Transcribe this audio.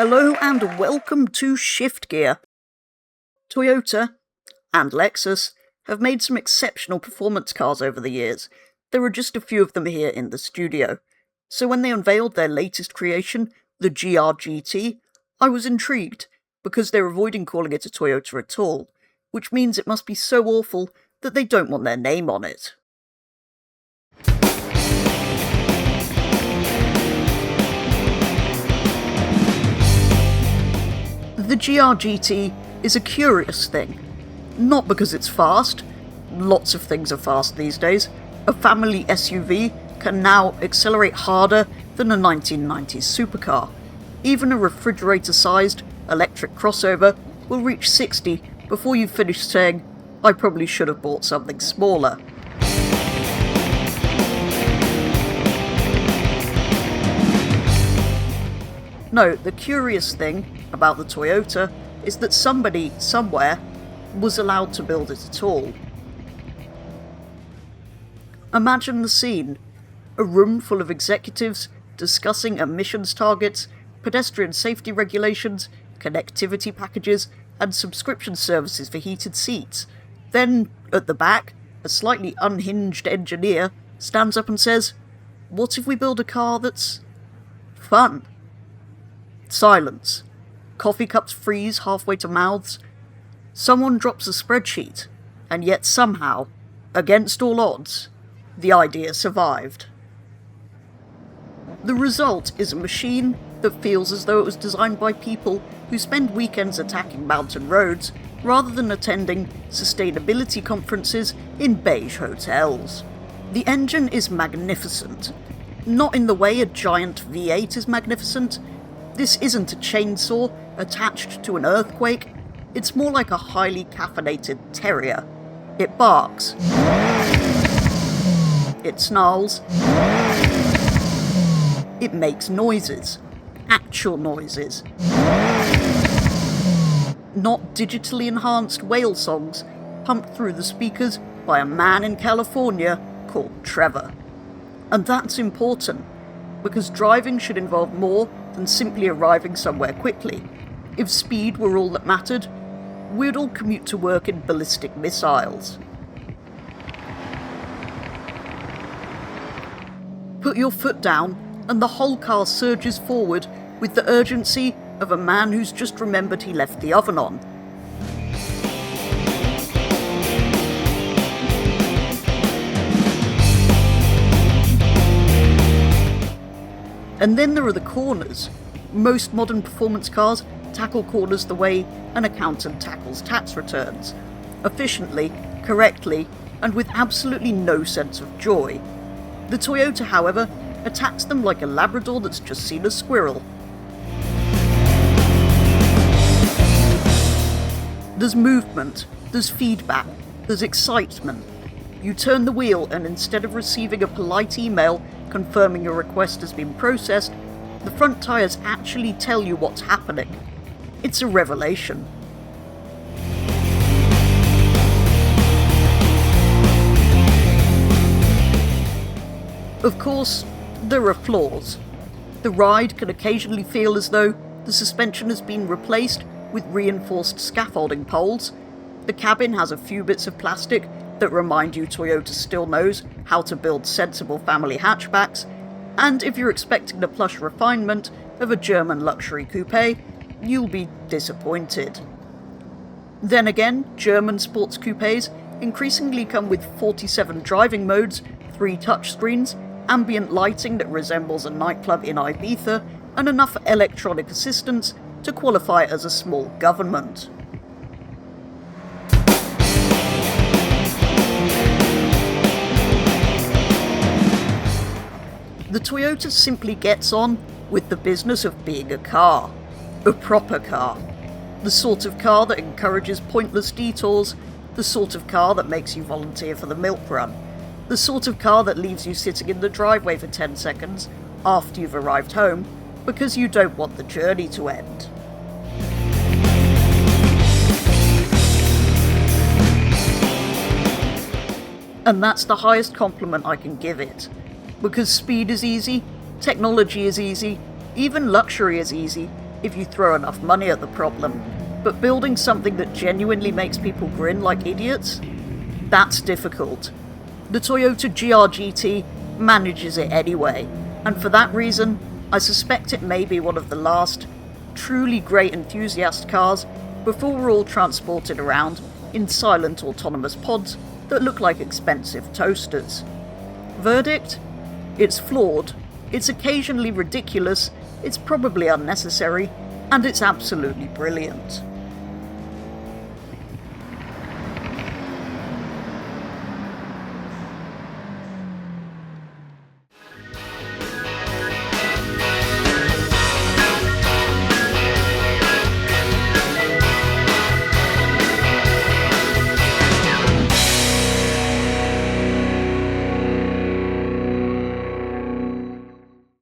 Hello and welcome to Shift Gear. Toyota and Lexus have made some exceptional performance cars over the years. There are just a few of them here in the studio. So when they unveiled their latest creation, the GRGT, I was intrigued, because they're avoiding calling it a Toyota at all, which means it must be so awful that they don't want their name on it. The GRGT is a curious thing. Not because it's fast. Lots of things are fast these days. A family SUV can now accelerate harder than a 1990s supercar. Even a refrigerator-sized electric crossover will reach 60 before you finish saying, I probably should have bought something smaller. No, the curious thing about the Toyota is that somebody, somewhere, was allowed to build it at all. Imagine the scene. A room full of executives discussing emissions targets, pedestrian safety regulations, connectivity packages, and subscription services for heated seats. Then, at the back, a slightly unhinged engineer stands up and says, "What if we build a car that's fun?" Silence. Coffee cups freeze halfway to mouths. Someone drops a spreadsheet, and yet somehow, against all odds, the idea survived. The result is a machine that feels as though it was designed by people who spend weekends attacking mountain roads rather than attending sustainability conferences in beige hotels. The engine is magnificent. Not in the way a giant V8 is magnificent. This isn't a chainsaw attached to an earthquake. It's more like a highly caffeinated terrier. It barks. It snarls. It makes noises. Actual noises. Not digitally enhanced whale songs pumped through the speakers by a man in California called Trevor. And that's important, because driving should involve more than simply arriving somewhere quickly. If speed were all that mattered, we'd all commute to work in ballistic missiles. Put your foot down, and the whole car surges forward with the urgency of a man who's just remembered he left the oven on. And then there are the corners. Most modern performance cars tackle corners the way an accountant tackles tax returns. Efficiently, correctly, and with absolutely no sense of joy. The Toyota, however, attacks them like a Labrador that's just seen a squirrel. There's movement, there's feedback, there's excitement. You turn the wheel and instead of receiving a polite email confirming your request has been processed, the front tyres actually tell you what's happening. It's a revelation. Of course, there are flaws. The ride can occasionally feel as though the suspension has been replaced with reinforced scaffolding poles. The cabin has a few bits of plastic that remind you Toyota still knows how to build sensible family hatchbacks, and if you're expecting the plush refinement of a German luxury coupe, you'll be disappointed. Then again, German sports coupes increasingly come with 47 driving modes, 3 touchscreens, ambient lighting that resembles a nightclub in Ibiza, and enough electronic assistance to qualify as a small government. The Toyota simply gets on with the business of being a car. A proper car. The sort of car that encourages pointless detours. The sort of car that makes you volunteer for the milk run. The sort of car that leaves you sitting in the driveway for 10 seconds after you've arrived home because you don't want the journey to end. And that's the highest compliment I can give it. Because speed is easy, technology is easy, even luxury is easy, if you throw enough money at the problem, but building something that genuinely makes people grin like idiots? That's difficult. The Toyota GRGT manages it anyway, and for that reason, I suspect it may be one of the last truly great enthusiast cars before we're all transported around in silent autonomous pods that look like expensive toasters. Verdict? It's flawed, it's occasionally ridiculous, it's probably unnecessary, and it's absolutely brilliant.